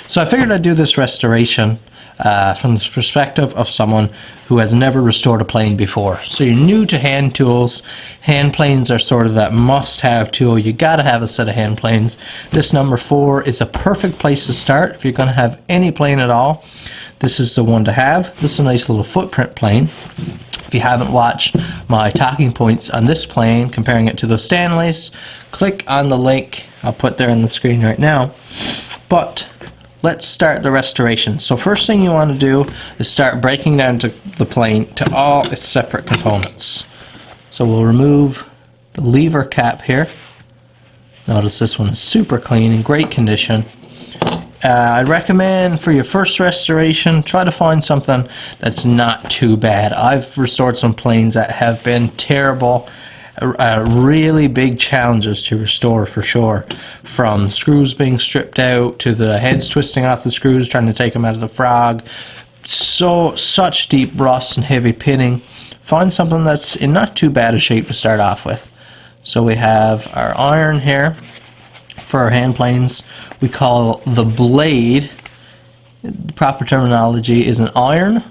So I figured I'd do this restoration from the perspective of someone who has never restored a plane before. So you're new to hand tools. Hand planes are sort of that must-have tool. You gotta have a set of hand planes. This number 4 is a perfect place to start if you're gonna have any plane at all. This is the one to have. This is a nice little footprint plane. If you haven't watched my talking points on this plane, comparing it to the Stanleys, click on the link I'll put there on the screen right now. But let's start the restoration. So first thing you want to do is start breaking down the plane to all its separate components. So we'll remove the lever cap here. Notice this one is super clean, in great condition. I'd recommend for your first restoration, try to find something that's not too bad. I've restored some planes that have been terrible, really big challenges to restore for sure. From screws being stripped out to the heads twisting off the screws, trying to take them out of the frog. Such deep rust and heavy pitting. Find something that's in not too bad a shape to start off with. So we have our iron here. For our hand planes, we call the blade, the proper terminology is an iron.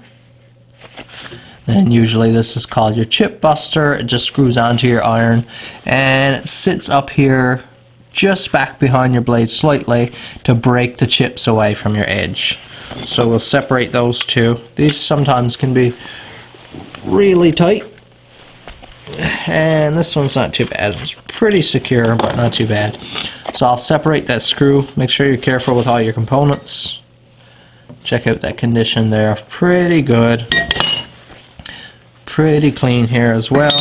Then usually this is called your chip buster. It just screws onto your iron and it sits up here just back behind your blade slightly to break the chips away from your edge. So we'll separate those two. These sometimes can be really tight, and this one's not too bad. It's pretty secure, but not too bad. So I'll separate that screw. Make sure you're careful with all your components. Check out that condition there. Pretty good. Pretty clean here as well.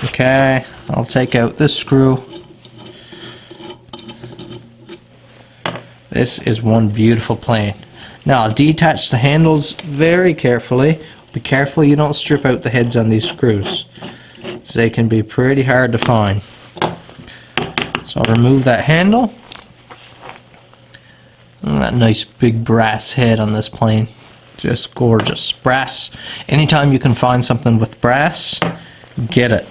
Okay, I'll take out this screw. This is one beautiful plane. Now I'll detach the handles very carefully. Be careful you don't strip out the heads on these screws, as they can be pretty hard to find. So I'll remove that handle. And that nice big brass head on this plane. Just gorgeous. Brass. Anytime you can find something with brass, get it.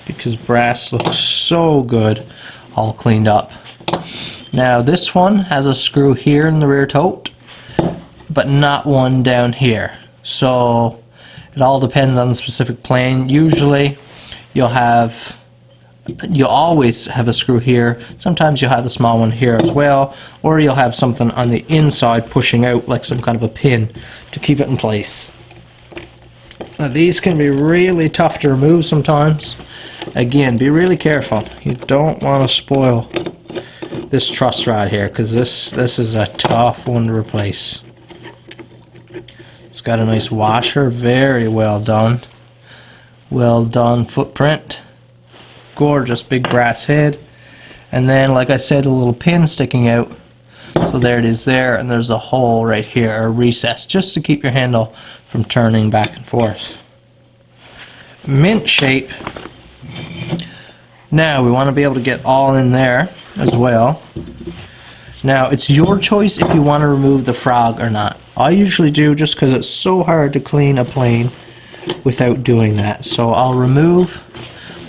Because brass looks so good all cleaned up. Now this one has a screw here in the rear tote, but not one down here. So it all depends on the specific plane. Usually you'll always have a screw here. Sometimes you'll have a small one here as well, or you'll have something on the inside pushing out like some kind of a pin to keep it in place. Now these can be really tough to remove sometimes. Again, be really careful. You don't want to spoil this truss rod here, because this is a tough one to replace. It's got a nice washer, very well done. Well done footprint. Gorgeous big brass head. And then, like I said, a little pin sticking out. So there it is there, and there's a hole right here, a recess, just to keep your handle from turning back and forth. Mint shape. Now we want to be able to get all in there as well. Now it's your choice if you want to remove the frog or not. I usually do, just because it's so hard to clean a plane without doing that. So I'll remove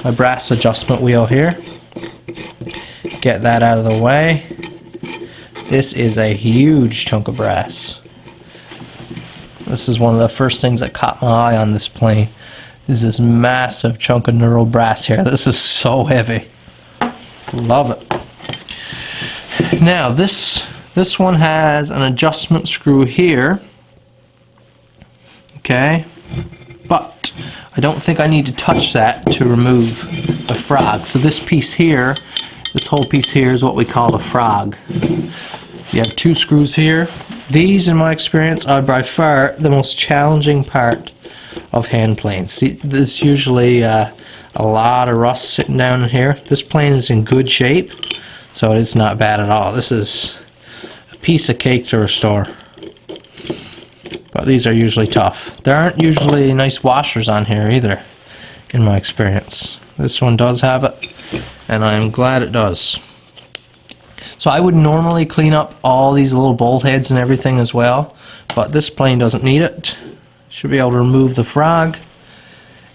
my brass adjustment wheel here. Get that out of the way. This is a huge chunk of brass. This is one of the first things that caught my eye on this plane. Is this massive chunk of knurled brass here. This is so heavy. Love it. Now this one has an adjustment screw here. Okay. But I don't think I need to touch that to remove the frog. So this piece here, this whole piece here is what we call the frog. You have two screws here. These, in my experience, are by far the most challenging part of hand planes. See, there's usually a lot of rust sitting down in here. This plane is in good shape, so it's not bad at all. This is a piece of cake to restore. But these are usually tough. There aren't usually nice washers on here either, in my experience. This one does have it, and I'm glad it does. So I would normally clean up all these little bolt heads and everything as well, but this plane doesn't need it. Should be able to remove the frog,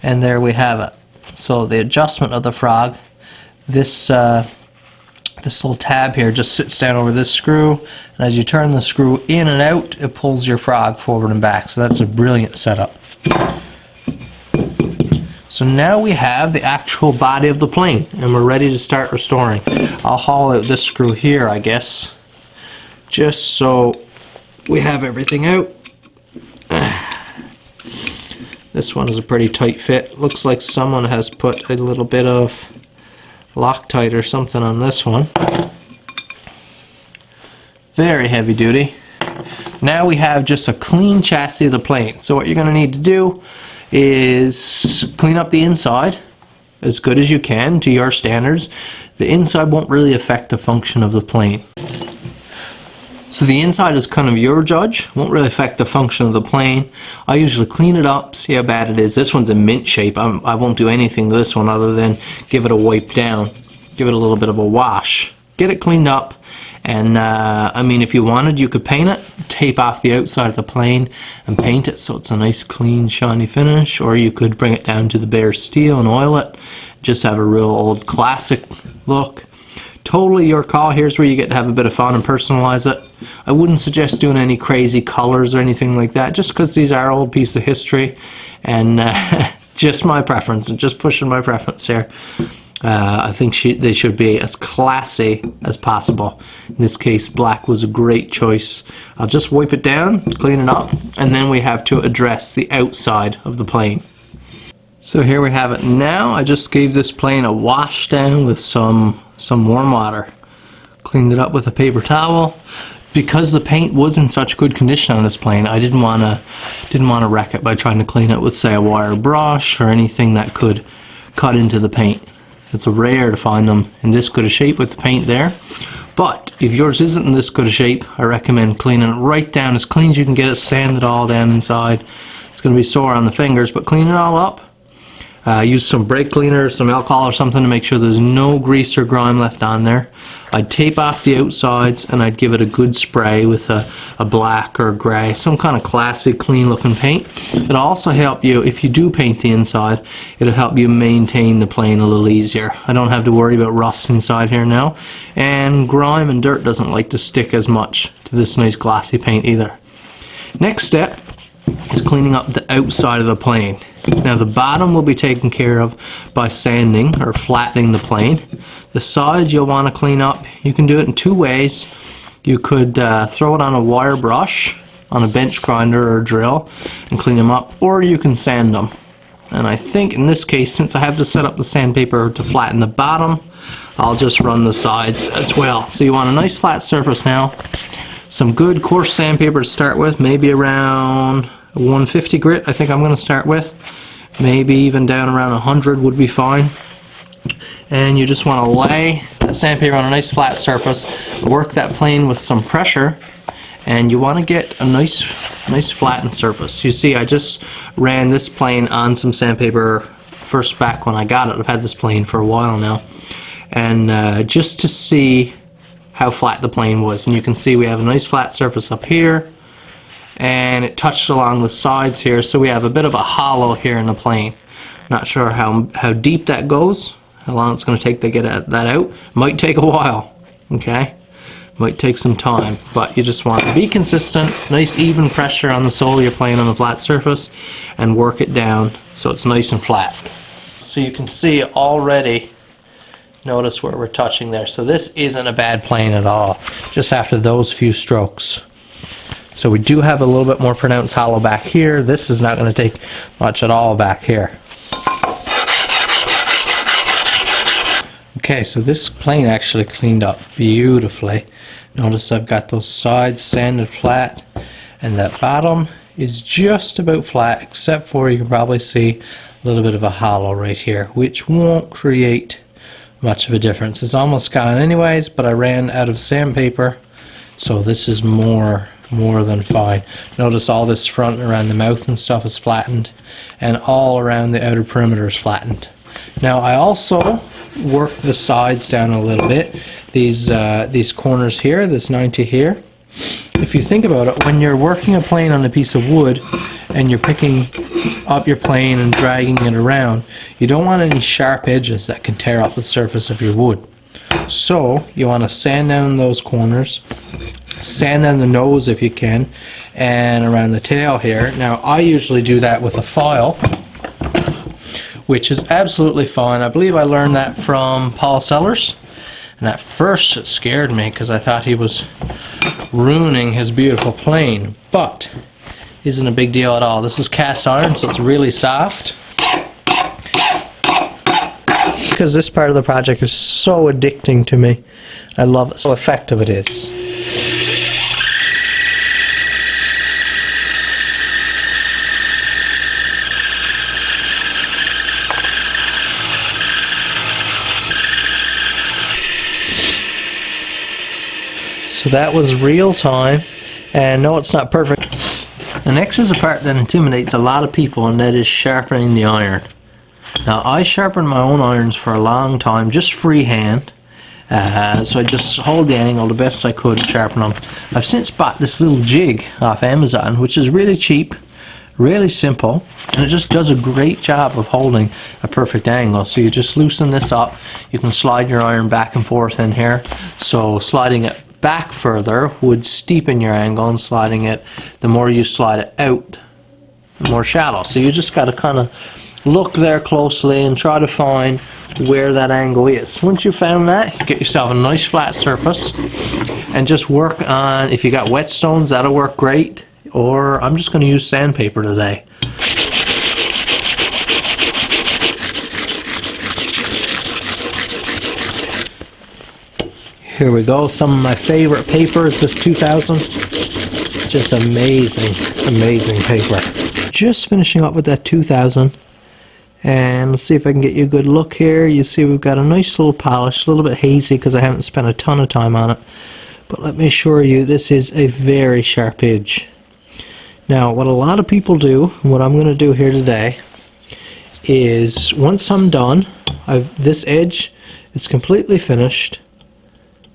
and there we have it. So the adjustment of the frog, this This little tab here just sits down over this screw, and as you turn the screw in and out, it pulls your frog forward and back. So that's a brilliant setup. So now we have the actual body of the plane, and we're ready to start restoring. I'll haul out this screw here, I guess, just so we have everything out. This one is a pretty tight fit. Looks like someone has put a little bit of Loctite or something on this one. Very heavy duty. Now we have just a clean chassis of the plane. So what you're going to need to do is clean up the inside as good as you can to your standards. The inside won't really affect the function of the plane. So the inside is kind of your judge, won't really affect the function of the plane. I usually clean it up, see how bad it is. This one's in mint shape. I won't do anything to this one other than give it a wipe down, give it a little bit of a wash, get it cleaned up. And I mean, if you wanted, you could paint it, tape off the outside of the plane and paint it so it's a nice clean shiny finish, or you could bring it down to the bare steel and oil it, just have a real old classic look. Totally your call. Here's where you get to have a bit of fun and personalize it. I wouldn't suggest doing any crazy colors or anything like that, just because these are old piece of history, and just my preference, and just pushing my preference here. I think they should be as classy as possible. In this case, black was a great choice. I'll just wipe it down, clean it up, and then we have to address the outside of the plane. So here we have it now. I just gave this plane a wash down with some warm water. Cleaned it up with a paper towel. Because the paint was in such good condition on this plane, I didn't want to wreck it by trying to clean it with, say, a wire brush or anything that could cut into the paint. It's rare to find them in this good a shape with the paint there. But if yours isn't in this good a shape, I recommend cleaning it right down as clean as you can get it, sand it all down inside. It's going to be sore on the fingers, but clean it all up. Use some brake cleaner, some alcohol or something to make sure there's no grease or grime left on there. I'd tape off the outsides and I'd give it a good spray with a black or grey, some kind of classic clean looking paint. It'll also help you, if you do paint the inside, it'll help you maintain the plane a little easier. I don't have to worry about rust inside here now, and grime and dirt doesn't like to stick as much to this nice glossy paint either. Next step is cleaning up the outside of the plane. Now the bottom will be taken care of by sanding or flattening the plane. The sides you'll want to clean up. You can do it in two ways. You could throw it on a wire brush, on a bench grinder or drill, and clean them up, or you can sand them. And I think in this case, since I have to set up the sandpaper to flatten the bottom, I'll just run the sides as well. So you want a nice flat surface now. Some good coarse sandpaper to start with, maybe around 150 grit I think I'm going to start with. Maybe even down around 100 would be fine. And you just want to lay that sandpaper on a nice flat surface, work that plane with some pressure, and you want to get a nice flattened surface. You see, I just ran this plane on some sandpaper first back when I got it. I've had this plane for a while now, and just to see how flat the plane was. And you can see we have a nice flat surface up here, and it touched along the sides here, so we have a bit of a hollow here in the plane. Not sure how deep that goes, how long it's going to take to get that out. Might take a while, okay? Might take some time, but you just want to be consistent, nice even pressure on the sole of your plane on the flat surface, and work it down so it's nice and flat. So you can see already, notice where we're touching there. So this isn't a bad plane at all, just after those few strokes. So we do have a little bit more pronounced hollow back here. This is not going to take much at all back here. Okay, so this plane actually cleaned up beautifully. Notice I've got those sides sanded flat, and that bottom is just about flat, except for you can probably see a little bit of a hollow right here, which won't create much of a difference. It's almost gone anyways, but I ran out of sandpaper, so this is more than fine. Notice all this front around the mouth and stuff is flattened, and all around the outer perimeter is flattened. Now I also worked the sides down a little bit. These corners here, this 90 here. If you think about it, when you're working a plane on a piece of wood and you're picking up your plane and dragging it around, you don't want any sharp edges that can tear up the surface of your wood. So you want to sand down those corners, sand down the nose if you can, and around the tail here. Now I usually do that with a file, which is absolutely fine. I believe I learned that from Paul Sellers, and at first it scared me because I thought he was ruining his beautiful plane, but isn't a big deal at all. This is cast iron, so it's really soft. Because this part of the project is so addicting to me. I love it. So effective it is. So that was real time, and no, it's not perfect. The next is a part that intimidates a lot of people, and that is sharpening the iron. Now I sharpened my own irons for a long time, just freehand, so I just hold the angle the best I could and sharpen them. I've since bought this little jig off Amazon, which is really cheap, really simple, and it just does a great job of holding a perfect angle. So you just loosen this up, you can slide your iron back and forth in here, so sliding it back further would steepen your angle, and sliding it, the more you slide it out, the more shallow. So you just got to kind of look there closely and try to find where that angle is. Once you've found that, you get yourself a nice flat surface and just work on, if you got whetstones, that'll work great, or I'm just going to use sandpaper today. Here we go, some of my favorite paper is this 2000. Just amazing, amazing paper. Just finishing up with that 2000. And let's see if I can get you a good look here. You see we've got a nice little polish, a little bit hazy because I haven't spent a ton of time on it. But let me assure you, this is a very sharp edge. Now, what a lot of people do, and what I'm going to do here today, is once I'm done, this edge is completely finished.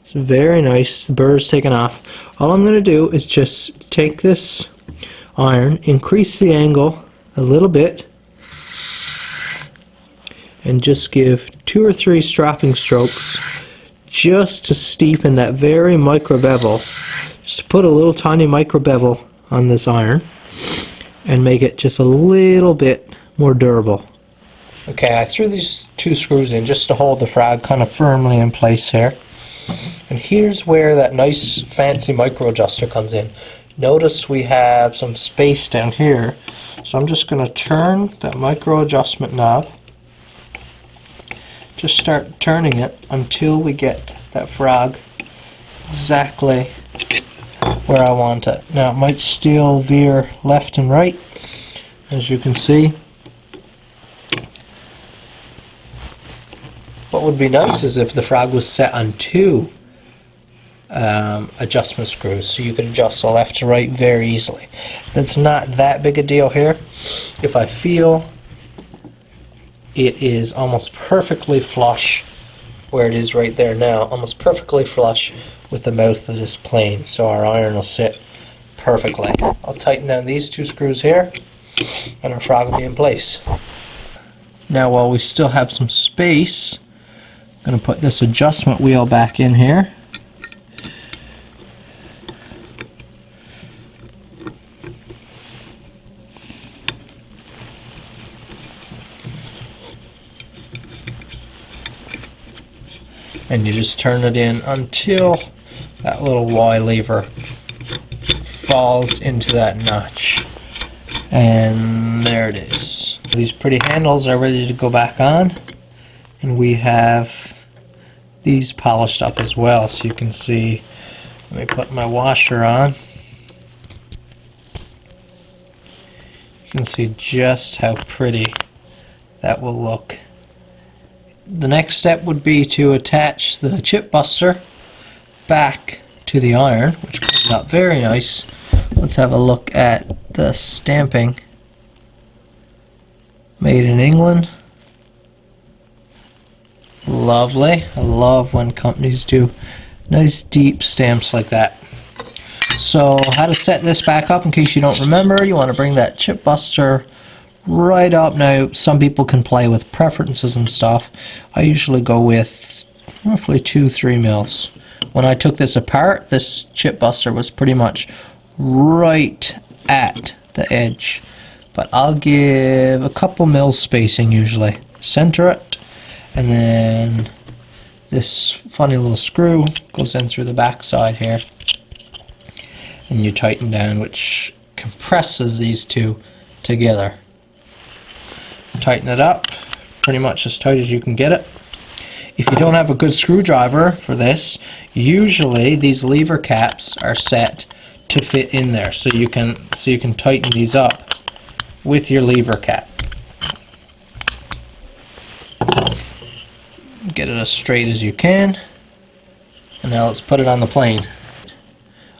It's very nice, the burr's taken off. All I'm going to do is just take this iron, increase the angle a little bit, and just give 2 or 3 stropping strokes just to steepen that very micro bevel. Just to put a little tiny micro bevel on this iron and make it just a little bit more durable. Okay, I threw these 2 screws in just to hold the frog kind of firmly in place here. And here's where that nice fancy micro adjuster comes in. Notice we have some space down here, so I'm just going to turn that micro adjustment knob. Just start turning it until we get that frog exactly where I want it. Now it might still veer left and right, as you can see. What would be nice is if the frog was set on 2 adjustment screws, so you could adjust the left to right very easily. That's not that big a deal here. If I feel it is almost perfectly flush where it is right there now, almost perfectly flush with the mouth of this plane, so our iron will sit perfectly. I'll tighten down these 2 screws here and our frog will be in place. Now while we still have some space, I'm going to put this adjustment wheel back in here. And you just turn it in until that little Y lever falls into that notch. And there it is. These pretty handles are ready to go back on. And we have these polished up as well, so you can see. Let me put my washer on. You can see just how pretty that will look. The next step would be to attach the chip buster back to the iron, which comes out very nice. Let's have a look at the stamping. Made in England. Lovely. I love when companies do nice deep stamps like that. So how to set this back up, in case you don't remember, you want to bring that chip buster right up. Now some people can play with preferences and stuff. I usually go with roughly 2-3 mils. When I took this apart, this chip buster was pretty much right at the edge, but I'll give a couple mils spacing usually. Center it, and then this funny little screw goes in through the back side here, and you tighten down, which compresses these two together. Tighten it up pretty much as tight as you can get it. If you don't have a good screwdriver for this, usually these lever caps are set to fit in there, so you can tighten these up with your lever cap. Get it as straight as you can, and now let's put it on the plane.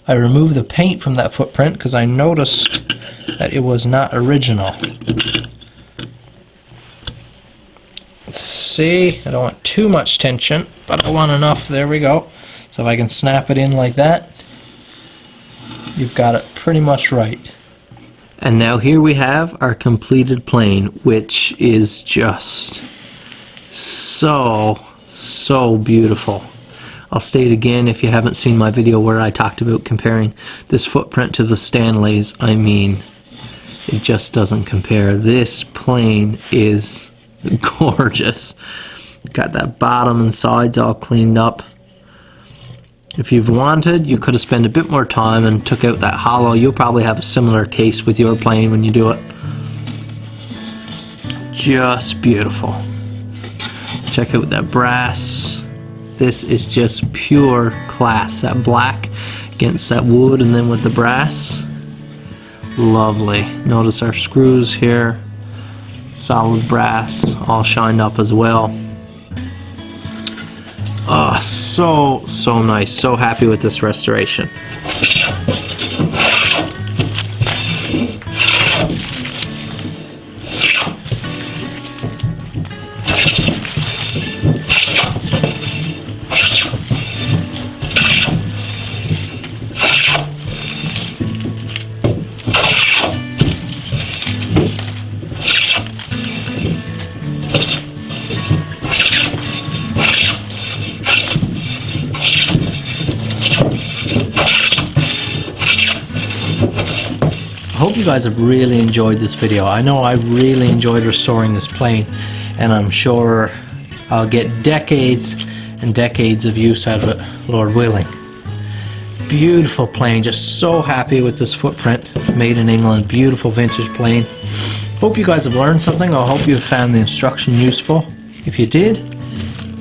I removed the paint from that footprint because I noticed that it was not original. Let's see, I don't want too much tension, but I want enough. There we go. So if I can snap it in like that, you've got it pretty much right. And now here we have our completed plane, which is just so beautiful. I'll state again, if you haven't seen my video where I talked about comparing this footprint to the Stanley's, I mean, it just doesn't compare. This plane is gorgeous. Got that bottom and sides all cleaned up. If you've wanted, you could have spent a bit more time and took out that hollow. You'll probably have a similar case with your plane when you do it. Just beautiful. Check out that brass. This is just pure class. That black against that wood, and then with the brass. Lovely. Notice our screws here. Solid brass, all shined up as well. Oh, so nice. So happy with this restoration. I hope you guys have really enjoyed this video. I know I really enjoyed restoring this plane, and I'm sure I'll get decades and decades of use out of it, Lord willing. Beautiful plane, just so happy with this footprint. Made in England, beautiful vintage plane. Hope you guys have learned something. I hope you found the instruction useful. If you did,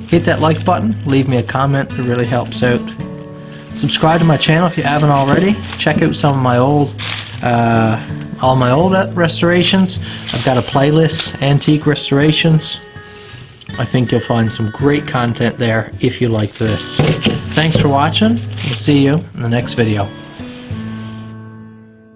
hit that like button, leave me a comment, it really helps out. Subscribe to my channel if you haven't already. Check out some of my all my old restorations. I've got a playlist, Antique Restorations. I think you'll find some great content there if you like this. Thanks for watching. We'll see you in the next video.